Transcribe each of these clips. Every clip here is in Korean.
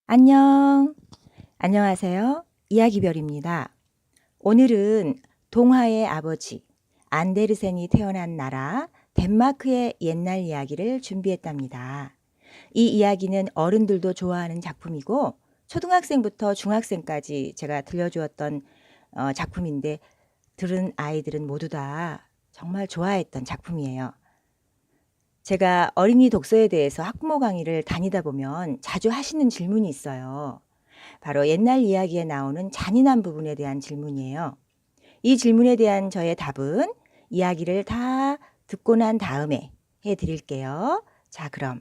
안녕. 안녕하세요. 이야기별입니다. 오늘은 동화의 아버지 안데르센이 태어난 나라 덴마크의 옛날 이야기를 준비했답니다. 이 이야기는 어른들도 좋아하는 작품이고 초등학생부터 중학생까지 제가 들려주었던 작품인데 들은 아이들은 모두 다 정말 좋아했던 작품이에요. 제가 어린이 독서에 대해서 학부모 강의를 다니다 보면 자주 하시는 질문이 있어요. 바로 옛날 이야기에 나오는 잔인한 부분에 대한 질문이에요. 이 질문에 대한 저의 답은 이야기를 다 듣고 난 다음에 해드릴게요. 자, 그럼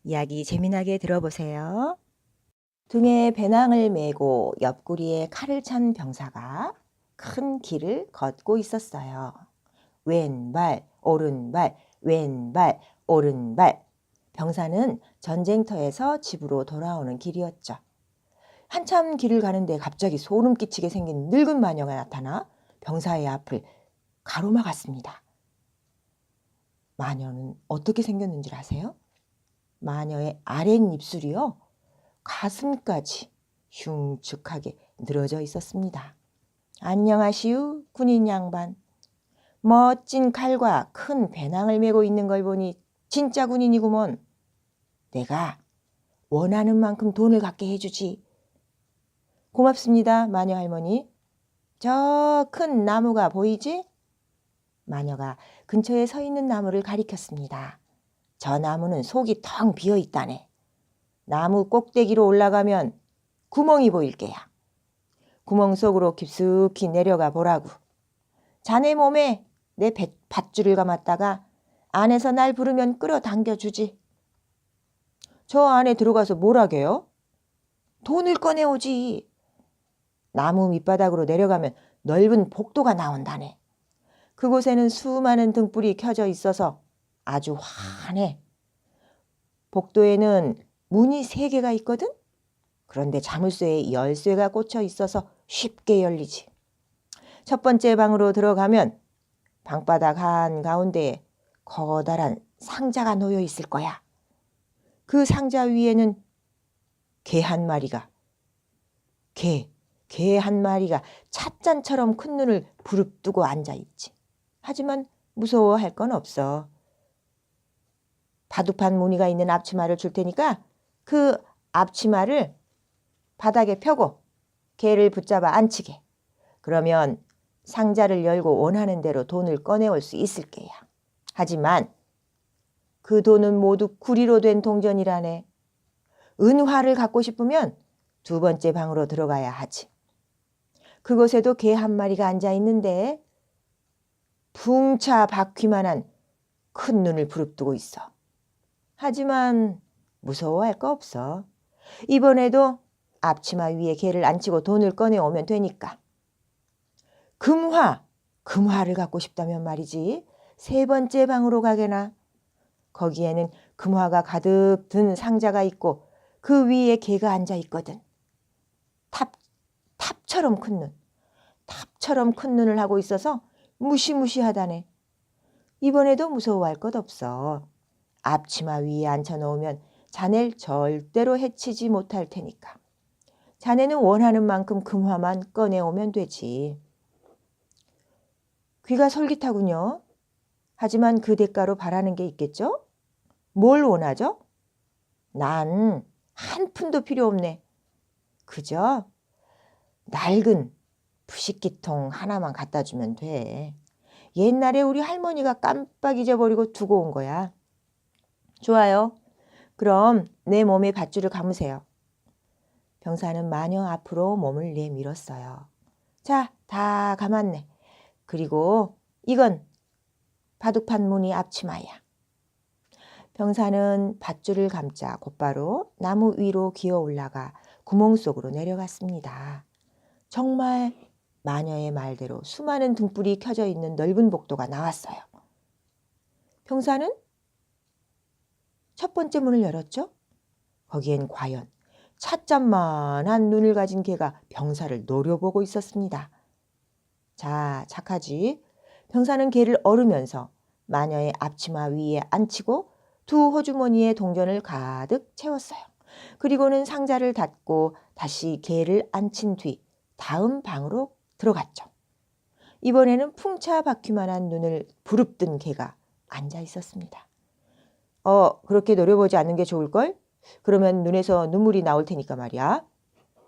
이야기 재미나게 들어보세요. 등에 배낭을 메고 옆구리에 칼을 찬 병사가 큰 길을 걷고 있었어요. 왼발, 오른발, 왼발, 오른발. 병사는 전쟁터에서 집으로 돌아오는 길이었죠. 한참 길을 가는데 갑자기 소름 끼치게 생긴 늙은 마녀가 나타나 병사의 앞을 가로막았습니다. 마녀는 어떻게 생겼는지 아세요? 마녀의 아랫입술이요, 가슴까지 흉측하게 늘어져 있었습니다. 안녕하시우, 군인 양반. 멋진 칼과 큰 배낭을 메고 있는 걸 보니 진짜 군인이구먼. 내가 원하는 만큼 돈을 갖게 해주지. 고맙습니다, 마녀 할머니. 저 큰 나무가 보이지? 마녀가 근처에 서 있는 나무를 가리켰습니다. 저 나무는 속이 텅 비어 있다네. 나무 꼭대기로 올라가면 구멍이 보일 게야. 구멍 속으로 깊숙이 내려가 보라고. 자네 몸에 내 밧줄을 감았다가 안에서 날 부르면 끌어당겨주지. 저 안에 들어가서 뭘 하게요? 돈을 꺼내오지. 나무 밑바닥으로 내려가면 넓은 복도가 나온다네. 그곳에는 수많은 등불이 켜져 있어서 아주 환해. 복도에는 문이 3개가 있거든? 그런데 자물쇠에 열쇠가 꽂혀 있어서 쉽게 열리지. 첫 번째 방으로 들어가면 방바닥 한가운데에 커다란 상자가 놓여 있을 거야. 그 상자 위에는 개 한 마리가 찻잔처럼 큰 눈을 부릅뜨고 앉아있지. 하지만 무서워할 건 없어. 바둑판 무늬가 있는 앞치마를 줄 테니까 그 앞치마를 바닥에 펴고 개를 붙잡아 앉히게. 그러면 상자를 열고 원하는 대로 돈을 꺼내올 수 있을 게야. 하지만 그 돈은 모두 구리로 된 동전이라네. 은화를 갖고 싶으면 2번째 방으로 들어가야 하지. 그곳에도 개 한 마리가 앉아 있는데 붕차 바퀴만한 큰 눈을 부릅뜨고 있어. 하지만 무서워할 거 없어. 이번에도 앞치마 위에 개를 앉히고 돈을 꺼내오면 되니까. 금화를 갖고 싶다면 말이지. 3번째 방으로 가게나. 거기에는 금화가 가득 든 상자가 있고 그 위에 개가 앉아 있거든. 탑처럼 큰 눈을 하고 있어서 무시무시하다네. 이번에도 무서워할 것 없어. 앞치마 위에 앉혀놓으면 자네를 절대로 해치지 못할 테니까. 자네는 원하는 만큼 금화만 꺼내오면 되지. 귀가 솔깃하군요. 하지만 그 대가로 바라는 게 있겠죠? 뭘 원하죠? 난 한 푼도 필요 없네. 그저 낡은 부식기통 하나만 갖다 주면 돼. 옛날에 우리 할머니가 깜빡 잊어버리고 두고 온 거야. 좋아요. 그럼 내 몸에 밧줄을 감으세요. 병사는 마녀 앞으로 몸을 내밀었어요. 자, 다 감았네. 그리고 이건 바둑판 무늬 앞치마야. 병사는 밧줄을 감자 곧바로 나무 위로 기어 올라가 구멍 속으로 내려갔습니다. 정말 마녀의 말대로 수많은 등불이 켜져 있는 넓은 복도가 나왔어요. 병사는 첫 번째 문을 열었죠. 거기엔 과연 찻잔만한 눈을 가진 개가 병사를 노려보고 있었습니다. 자, 착하지. 병사는 개를 어루면서 마녀의 앞치마 위에 앉히고 2 호주머니에 동전을 가득 채웠어요. 그리고는 상자를 닫고 다시 개를 앉힌 뒤 다음 방으로 들어갔죠. 이번에는 풍차바퀴만한 눈을 부릅뜬 개가 앉아 있었습니다. 그렇게 노려보지 않는 게 좋을걸? 그러면 눈에서 눈물이 나올 테니까 말이야.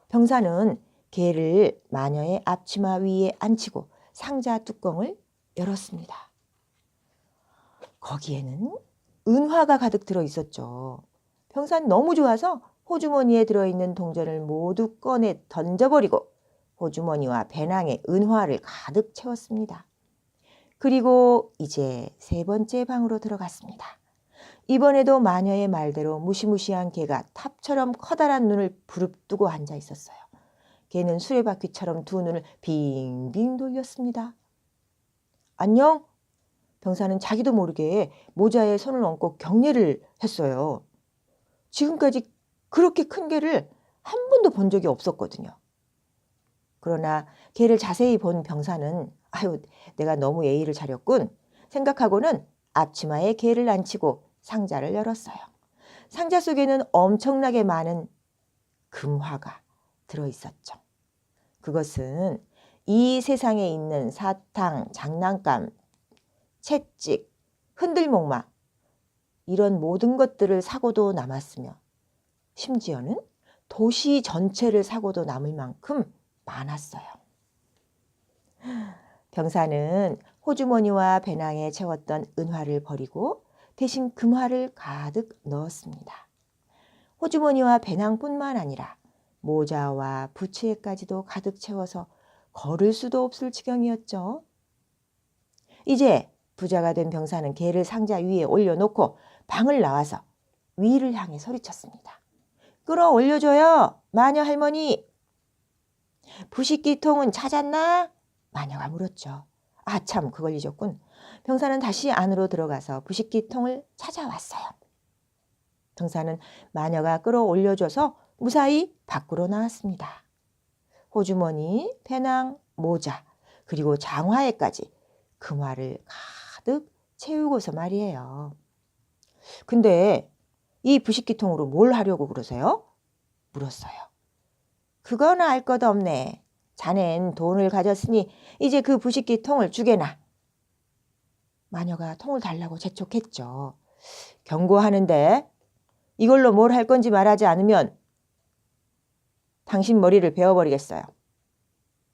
병사는 개를 마녀의 앞치마 위에 앉히고 상자 뚜껑을 열었습니다. 거기에는 은화가 가득 들어 있었죠. 병사는 너무 좋아서 호주머니에 들어있는 동전을 모두 꺼내 던져버리고 호주머니와 배낭에 은화를 가득 채웠습니다. 그리고 이제 세 번째 방으로 들어갔습니다. 이번에도 마녀의 말대로 무시무시한 개가 탑처럼 커다란 눈을 부릅뜨고 앉아 있었어요. 개는 수레바퀴처럼 두 눈을 빙빙 돌렸습니다. 안녕? 병사는 자기도 모르게 모자에 손을 얹고 경례를 했어요. 지금까지 그렇게 큰 개를 한 번도 본 적이 없었거든요. 그러나 개를 자세히 본 병사는 아유, 내가 너무 예의를 차렸군 생각하고는 앞치마에 개를 앉히고 상자를 열었어요. 상자 속에는 엄청나게 많은 금화가 들어있었죠. 그것은 이 세상에 있는 사탕, 장난감, 채찍, 흔들목마 이런 모든 것들을 사고도 남았으며 심지어는 도시 전체를 사고도 남을 만큼 많았어요. 병사는 호주머니와 배낭에 채웠던 은화를 버리고 대신 금화를 가득 넣었습니다. 호주머니와 배낭뿐만 아니라 모자와 부츠에까지도 가득 채워서 걸을 수도 없을 지경이었죠. 이제 부자가 된 병사는 개를 상자 위에 올려놓고 방을 나와서 위를 향해 소리쳤습니다. 끌어올려줘요, 마녀 할머니. 부식기통은 찾았나? 마녀가 물었죠. 아, 참, 그걸 잊었군. 병사는 다시 안으로 들어가서 부식기통을 찾아왔어요. 병사는 마녀가 끌어올려줘서 무사히 밖으로 나왔습니다. 호주머니, 배낭, 모자, 그리고 장화에까지 금화를 가득 채우고서 말이에요. 근데 이 부식기통으로 뭘 하려고 그러세요? 물었어요. 그건 알 것 없네. 자넨 돈을 가졌으니 이제 그 부식기통을 주게나. 마녀가 통을 달라고 재촉했죠. 경고하는데 이걸로 뭘 할 건지 말하지 않으면 당신 머리를 베어버리겠어요.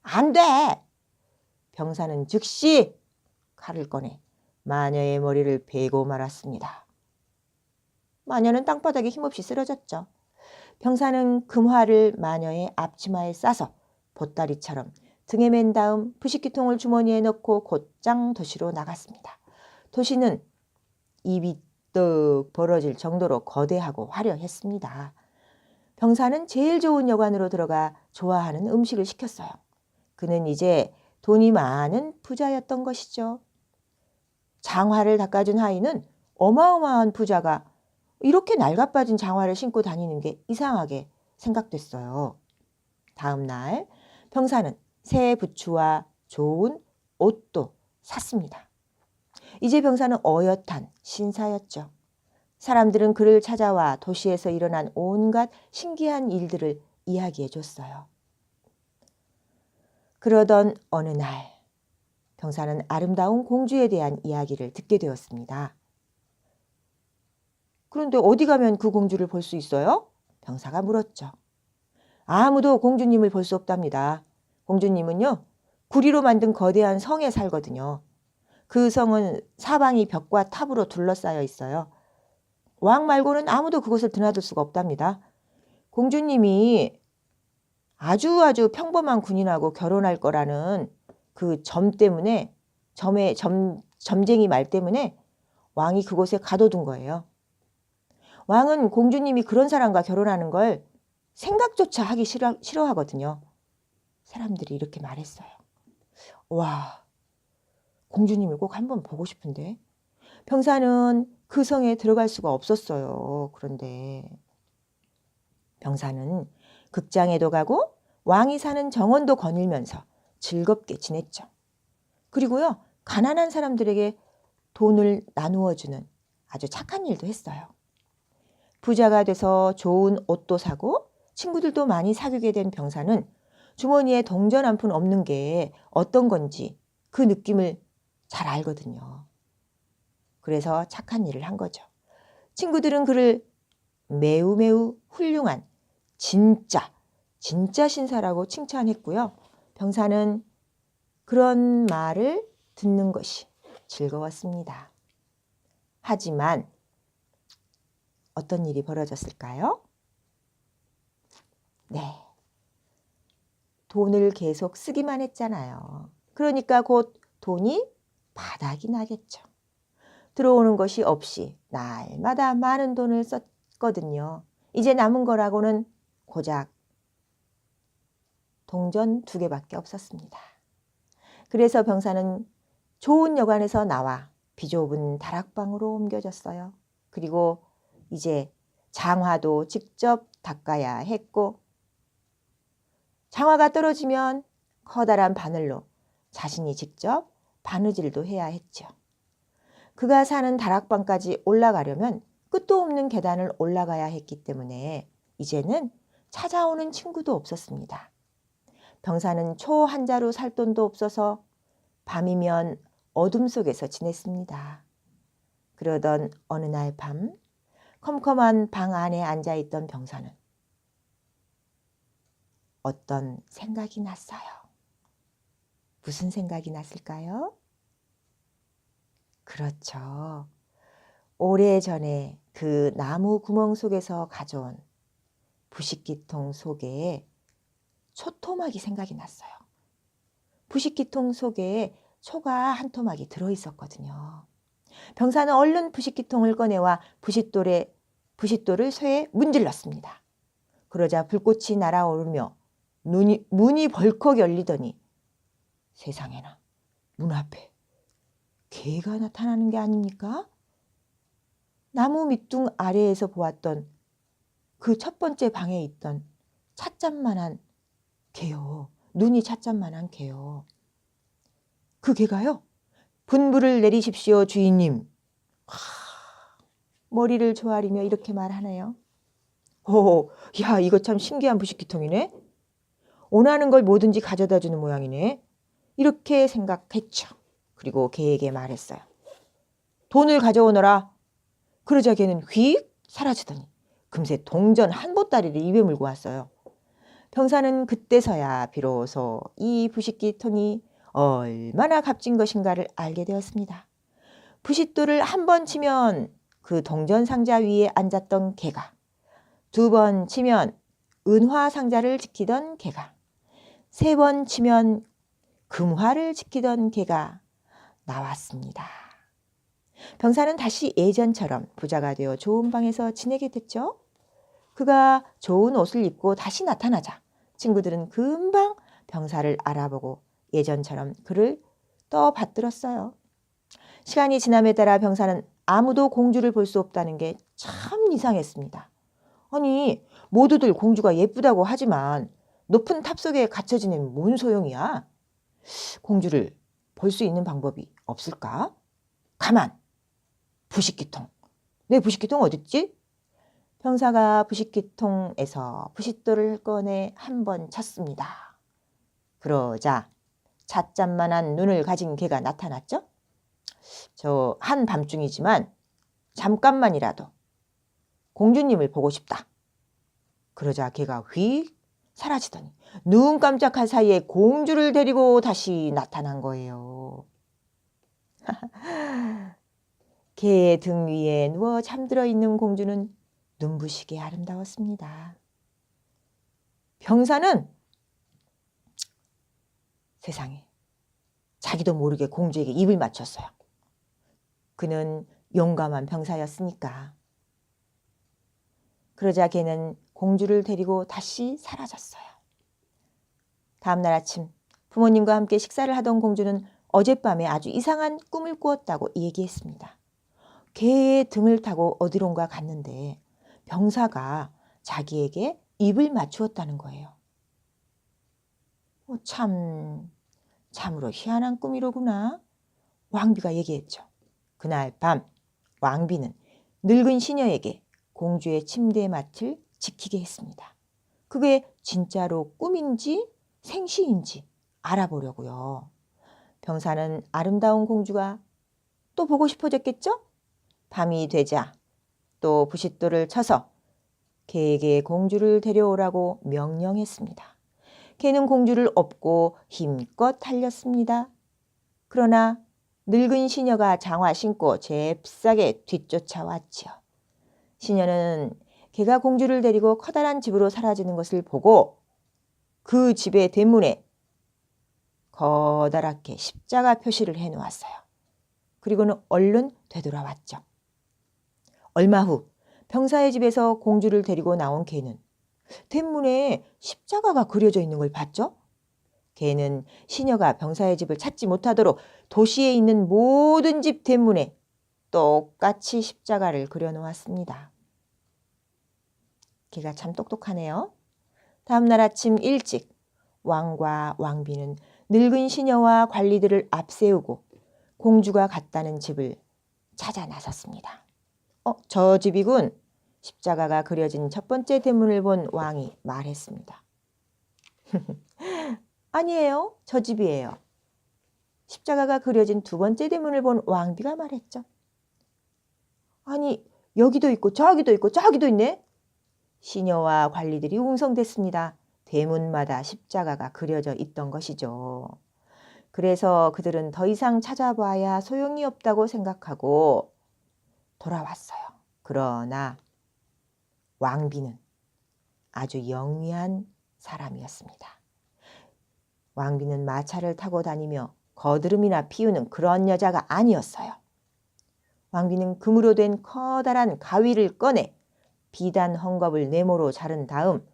안 돼! 병사는 즉시 칼을 꺼내 마녀의 머리를 베고 말았습니다. 마녀는 땅바닥에 힘없이 쓰러졌죠. 병사는 금화를 마녀의 앞치마에 싸서 보따리처럼 등에 맨 다음 부식기통을 주머니에 넣고 곧장 도시로 나갔습니다. 도시는 입이 떡 벌어질 정도로 거대하고 화려했습니다. 병사는 제일 좋은 여관으로 들어가 좋아하는 음식을 시켰어요. 그는 이제 돈이 많은 부자였던 것이죠. 장화를 닦아준 하인은 어마어마한 부자가 이렇게 낡아빠진 장화를 신고 다니는 게 이상하게 생각됐어요. 다음 날 병사는 새 부츠와 좋은 옷도 샀습니다. 이제 병사는 어엿한 신사였죠. 사람들은 그를 찾아와 도시에서 일어난 온갖 신기한 일들을 이야기해 줬어요. 그러던 어느 날 병사는 아름다운 공주에 대한 이야기를 듣게 되었습니다. 그런데 어디 가면 그 공주를 볼 수 있어요? 병사가 물었죠. 아무도 공주님을 볼 수 없답니다. 공주님은요, 구리로 만든 거대한 성에 살거든요. 그 성은 사방이 벽과 탑으로 둘러싸여 있어요. 왕 말고는 아무도 그곳을 드나들 수가 없답니다. 공주님이 아주 평범한 군인하고 결혼할 거라는 그 점쟁이 말 때문에 왕이 그곳에 가둬둔 거예요. 왕은 공주님이 그런 사람과 결혼하는 걸 생각조차 하기 싫어하거든요. 사람들이 이렇게 말했어요. 와, 공주님을 꼭 한번 보고 싶은데. 병사는 그 성에 들어갈 수가 없었어요. 그런데 병사는 극장에도 가고 왕이 사는 정원도 거닐면서 즐겁게 지냈죠. 그리고요, 가난한 사람들에게 돈을 나누어 주는 아주 착한 일도 했어요. 부자가 돼서 좋은 옷도 사고 친구들도 많이 사귀게 된 병사는 주머니에 동전 한 푼 없는 게 어떤 건지 그 느낌을 잘 알거든요. 그래서 착한 일을 한 거죠. 친구들은 그를 매우 매우 훌륭한 진짜 신사라고 칭찬했고요. 병사는 그런 말을 듣는 것이 즐거웠습니다. 하지만 어떤 일이 벌어졌을까요? 네, 돈을 계속 쓰기만 했잖아요. 그러니까 곧 돈이 바닥이 나겠죠. 들어오는 것이 없이 날마다 많은 돈을 썼거든요. 이제 남은 거라고는 고작 동전 2개밖에 없었습니다. 그래서 병사는 좋은 여관에서 나와 비좁은 다락방으로 옮겨졌어요. 그리고 이제 장화도 직접 닦아야 했고 장화가 떨어지면 커다란 바늘로 자신이 직접 바느질도 해야 했죠. 그가 사는 다락방까지 올라가려면 끝도 없는 계단을 올라가야 했기 때문에 이제는 찾아오는 친구도 없었습니다. 병사는 초 한 자루 살 돈도 없어서 밤이면 어둠 속에서 지냈습니다. 그러던 어느 날 밤 컴컴한 방 안에 앉아있던 병사는 어떤 생각이 났어요. 무슨 생각이 났을까요? 그렇죠. 오래전에 그 나무 구멍 속에서 가져온 부식기통 속에 초토막이 생각이 났어요. 부식기통 속에 초가 한 토막이 들어있었거든요. 병사는 얼른 부식기통을 꺼내와 부싯돌을 쇠에 문질렀습니다. 그러자 불꽃이 날아오르며 문이 벌컥 열리더니 세상에나 문 앞에 개가 나타나는 게 아닙니까? 나무 밑둥 아래에서 보았던 그 첫 번째 방에 있던 찻잔만한 개요. 눈이 찻잔만한 개요. 그 개가요. 분부를 내리십시오 주인님. 머리를 조아리며 이렇게 말하네요. 야, 이거 참 신기한 부식기통이네. 원하는 걸 뭐든지 가져다 주는 모양이네. 이렇게 생각했죠. 그리고 개에게 말했어요. 돈을 가져오너라. 그러자 걔는 휙 사라지더니 금세 동전 한 보따리를 입에 물고 왔어요. 병사는 그때서야 비로소 이 부식기통이 얼마나 값진 것인가를 알게 되었습니다. 부싯돌을 한 번 치면 그 동전 상자 위에 앉았던 개가, 2번 치면 은화 상자를 지키던 개가, 3번 치면 금화를 지키던 개가 나왔습니다. 병사는 다시 예전처럼 부자가 되어 좋은 방에서 지내게 됐죠. 그가 좋은 옷을 입고 다시 나타나자 친구들은 금방 병사를 알아보고 예전처럼 그를 떠받들었어요. 시간이 지남에 따라 병사는 아무도 공주를 볼 수 없다는 게 참 이상했습니다. 아니, 모두들 공주가 예쁘다고 하지만 높은 탑 속에 갇혀 지내면 뭔 소용이야? 공주를 볼 수 있는 방법이 없을까? 가만! 부식기통. 내 부식기통 어딨지? 병사가 부식기통에서 부싯돌을 꺼내 한 번 쳤습니다. 그러자 찻잔만한 눈을 가진 개가 나타났죠. 저 한밤중이지만 잠깐만이라도 공주님을 보고 싶다. 그러자 개가 휙 사라지더니 눈 깜짝할 사이에 공주를 데리고 다시 나타난 거예요. 개의 등 위에 누워 잠들어 있는 공주는 눈부시게 아름다웠습니다. 병사는 세상에 자기도 모르게 공주에게 입을 맞췄어요. 그는 용감한 병사였으니까. 그러자 걔는 공주를 데리고 다시 사라졌어요. 다음날 아침 부모님과 함께 식사를 하던 공주는 어젯밤에 아주 이상한 꿈을 꾸었다고 얘기했습니다. 개의 등을 타고 어디론가 갔는데 병사가 자기에게 입을 맞추었다는 거예요. 참으로 희한한 꿈이로구나. 왕비가 얘기했죠. 그날 밤 왕비는 늙은 시녀에게 공주의 침대 맡을 지키게 했습니다. 그게 진짜로 꿈인지 생시인지 알아보려고요. 병사는 아름다운 공주가 또 보고 싶어졌겠죠? 밤이 되자 또 부싯돌을 쳐서 개에게 공주를 데려오라고 명령했습니다. 개는 공주를 업고 힘껏 달렸습니다. 그러나 늙은 시녀가 장화 신고 잽싸게 뒤쫓아왔지요. 시녀는 개가 공주를 데리고 커다란 집으로 사라지는 것을 보고 그 집의 대문에 커다랗게 십자가 표시를 해놓았어요. 그리고는 얼른 되돌아왔죠. 얼마 후 병사의 집에서 공주를 데리고 나온 개는 대문에 십자가가 그려져 있는 걸 봤죠. 개는 시녀가 병사의 집을 찾지 못하도록 도시에 있는 모든 집 대문에 똑같이 십자가를 그려놓았습니다. 개가 참 똑똑하네요. 다음 날 아침 일찍 왕과 왕비는 늙은 시녀와 관리들을 앞세우고 공주가 갔다는 집을 찾아 나섰습니다. 저 집이군. 십자가가 그려진 첫 번째 대문을 본 왕이 말했습니다. 아니에요. 저 집이에요. 십자가가 그려진 두 번째 대문을 본 왕비가 말했죠. 아니, 여기도 있고 저기도 있고 저기도 있네. 시녀와 관리들이 웅성댔습니다. 대문마다 십자가가 그려져 있던 것이죠. 그래서 그들은 더 이상 찾아봐야 소용이 없다고 생각하고 돌아왔어요. 그러나 왕비는 아주 영리한 사람이었습니다. 왕비는 마차를 타고 다니며 거드름이나 피우는 그런 여자가 아니었어요. 왕비는 금으로 된 커다란 가위를 꺼내 비단 헝겊을 네모로 자른 다음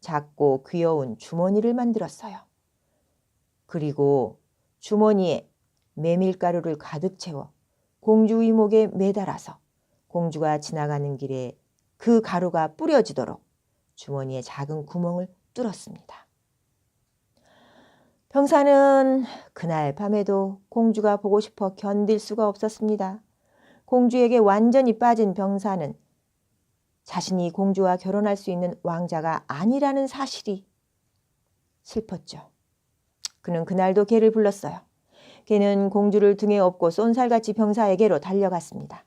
작고 귀여운 주머니를 만들었어요. 그리고 주머니에 메밀가루를 가득 채워 공주 이목에 매달아서 공주가 지나가는 길에 그 가루가 뿌려지도록 주머니에 작은 구멍을 뚫었습니다. 병사는 그날 밤에도 공주가 보고 싶어 견딜 수가 없었습니다. 공주에게 완전히 빠진 병사는 자신이 공주와 결혼할 수 있는 왕자가 아니라는 사실이 슬펐죠. 그는 그날도 개를 불렀어요. 개는 공주를 등에 업고 쏜살같이 병사에게로 달려갔습니다.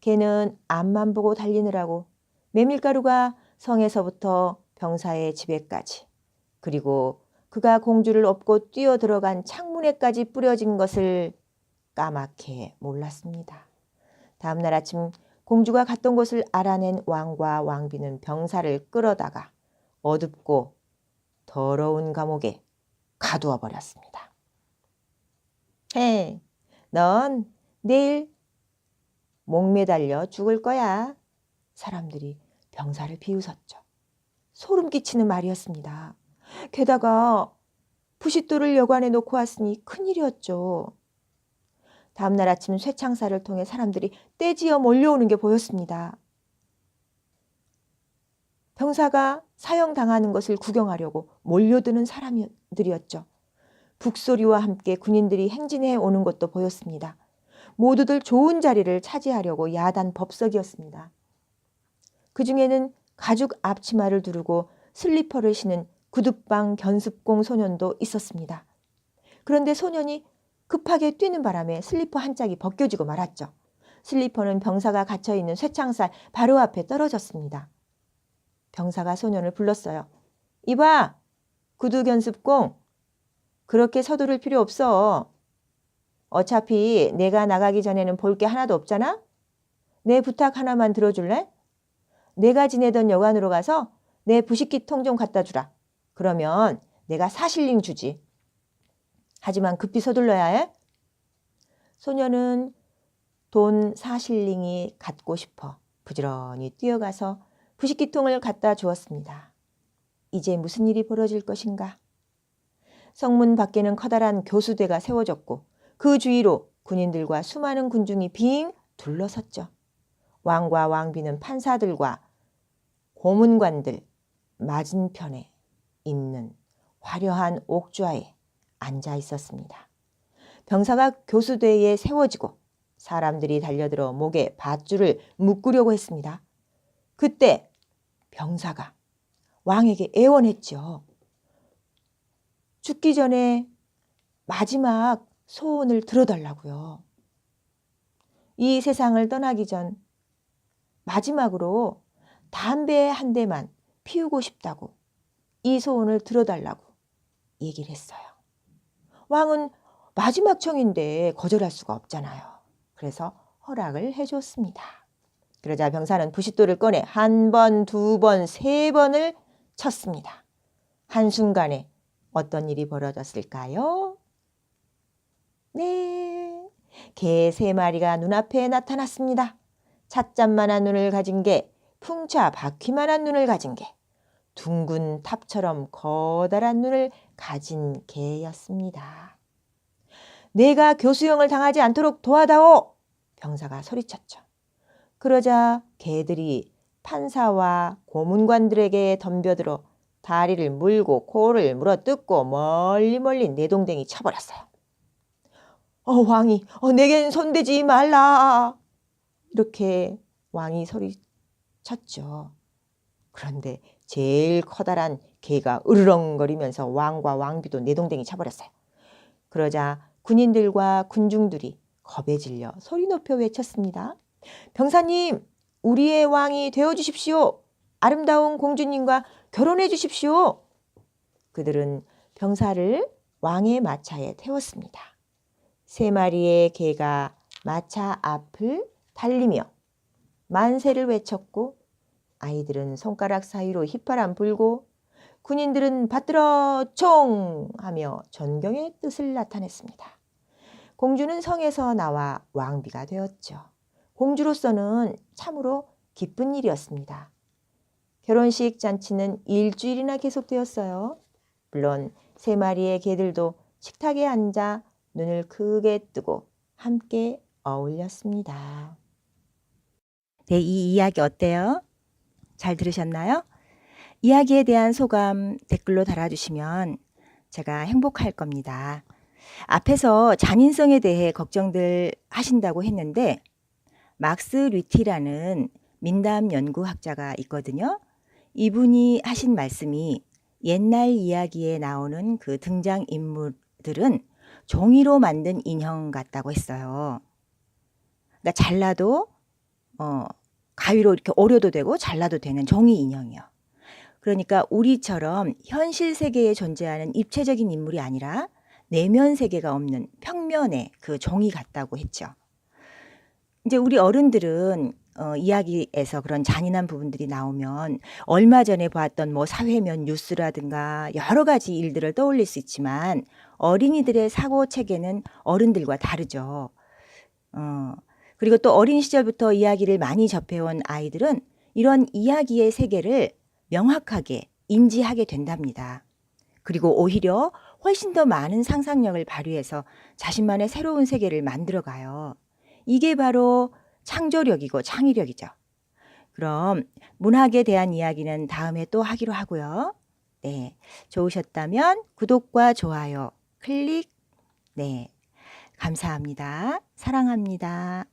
개는 앞만 보고 달리느라고 메밀가루가 성에서부터 병사의 집에까지 그리고 그가 공주를 업고 뛰어들어간 창문에까지 뿌려진 것을 까맣게 몰랐습니다. 다음 날 아침 공주가 갔던 곳을 알아낸 왕과 왕비는 병사를 끌어다가 어둡고 더러운 감옥에 가두어 버렸습니다. 넌 내일 목매달려 죽을 거야. 사람들이 병사를 비웃었죠. 소름 끼치는 말이었습니다. 게다가 부싯돌을 여관에 놓고 왔으니 큰일이었죠. 다음 날 아침 쇠창살을 통해 사람들이 떼지어 몰려오는 게 보였습니다. 병사가 사형당하는 것을 구경하려고 몰려드는 사람들이었죠. 북소리와 함께 군인들이 행진해 오는 것도 보였습니다. 모두들 좋은 자리를 차지하려고 야단 법석이었습니다. 그 중에는 가죽 앞치마를 두르고 슬리퍼를 신은 구두방 견습공 소년도 있었습니다. 그런데 소년이 급하게 뛰는 바람에 슬리퍼 한 짝이 벗겨지고 말았죠. 슬리퍼는 병사가 갇혀있는 쇠창살 바로 앞에 떨어졌습니다. 병사가 소년을 불렀어요. 이봐, 구두 견습공. 그렇게 서두를 필요 없어. 어차피 내가 나가기 전에는 볼 게 하나도 없잖아? 내 부탁 하나만 들어줄래? 내가 지내던 여관으로 가서 내 부식기 통 좀 갖다 주라. 그러면 내가 4실링 주지. 하지만 급히 서둘러야 해. 소녀는 돈 4실링이 갖고 싶어 부지런히 뛰어가서 부식기통을 갖다 주었습니다. 이제 무슨 일이 벌어질 것인가? 성문 밖에는 커다란 교수대가 세워졌고 그 주위로 군인들과 수많은 군중이 빙 둘러섰죠. 왕과 왕비는 판사들과 고문관들 맞은편에 있는 화려한 옥좌에 앉아 있었습니다. 병사가 교수대에 세워지고 사람들이 달려들어 목에 밧줄을 묶으려고 했습니다. 그때 병사가 왕에게 애원했죠. 죽기 전에 마지막 소원을 들어달라고요. 이 세상을 떠나기 전 마지막으로 담배 한 대만 피우고 싶다고 이 소원을 들어달라고 얘기를 했어요. 왕은 마지막 청인데 거절할 수가 없잖아요. 그래서 허락을 해줬습니다. 그러자 병사는 부싯돌을 꺼내 한 번, 두 번, 세 번을 쳤습니다. 한순간에 어떤 일이 벌어졌을까요? 네, 개 3마리가 눈앞에 나타났습니다. 찻잔만한 눈을 가진 개, 풍차 바퀴만한 눈을 가진 개, 둥근 탑처럼 커다란 눈을 가진 개였습니다. 내가 교수형을 당하지 않도록 도와다오! 병사가 소리쳤죠. 그러자 개들이 판사와 고문관들에게 덤벼들어 다리를 물고 코를 물어뜯고 멀리 내동댕이 쳐버렸어요. 왕이 내겐 손대지 말라! 이렇게 왕이 소리쳤죠. 그런데 제일 커다란 개가 으르렁거리면서 왕과 왕비도 내동댕이 쳐버렸어요. 그러자 군인들과 군중들이 겁에 질려 소리 높여 외쳤습니다. 병사님, 우리의 왕이 되어주십시오. 아름다운 공주님과 결혼해 주십시오. 그들은 병사를 왕의 마차에 태웠습니다. 3마리의 개가 마차 앞을 달리며 만세를 외쳤고 아이들은 손가락 사이로 휘파람 불고 군인들은 받들어 총! 하며 존경의 뜻을 나타냈습니다. 공주는 성에서 나와 왕비가 되었죠. 공주로서는 참으로 기쁜 일이었습니다. 결혼식 잔치는 일주일이나 계속되었어요. 물론 3마리의 개들도 식탁에 앉아 눈을 크게 뜨고 함께 어울렸습니다. 네, 이 이야기 어때요? 잘 들으셨나요? 이야기에 대한 소감 댓글로 달아주시면 제가 행복할 겁니다. 앞에서 잔인성에 대해 걱정들 하신다고 했는데 막스 류티라는 민담 연구학자가 있거든요. 이분이 하신 말씀이 옛날 이야기에 나오는 그 등장인물들은 종이로 만든 인형 같다고 했어요. 그러니까 잘라도 가위로 이렇게 오려도 되고 잘라도 되는 종이 인형이요. 그러니까 우리처럼 현실 세계에 존재하는 입체적인 인물이 아니라 내면 세계가 없는 평면의 그 종이 같다고 했죠. 이제 우리 어른들은 이야기에서 그런 잔인한 부분들이 나오면 얼마 전에 봤던 뭐 사회면 뉴스라든가 여러 가지 일들을 떠올릴 수 있지만 어린이들의 사고 체계는 어른들과 다르죠. 그리고 또 어린 시절부터 이야기를 많이 접해온 아이들은 이런 이야기의 세계를 명확하게 인지하게 된답니다. 그리고 오히려 훨씬 더 많은 상상력을 발휘해서 자신만의 새로운 세계를 만들어가요. 이게 바로 창조력이고 창의력이죠. 그럼 문학에 대한 이야기는 다음에 또 하기로 하고요. 네, 좋으셨다면 구독과 좋아요 클릭. 네, 감사합니다. 사랑합니다.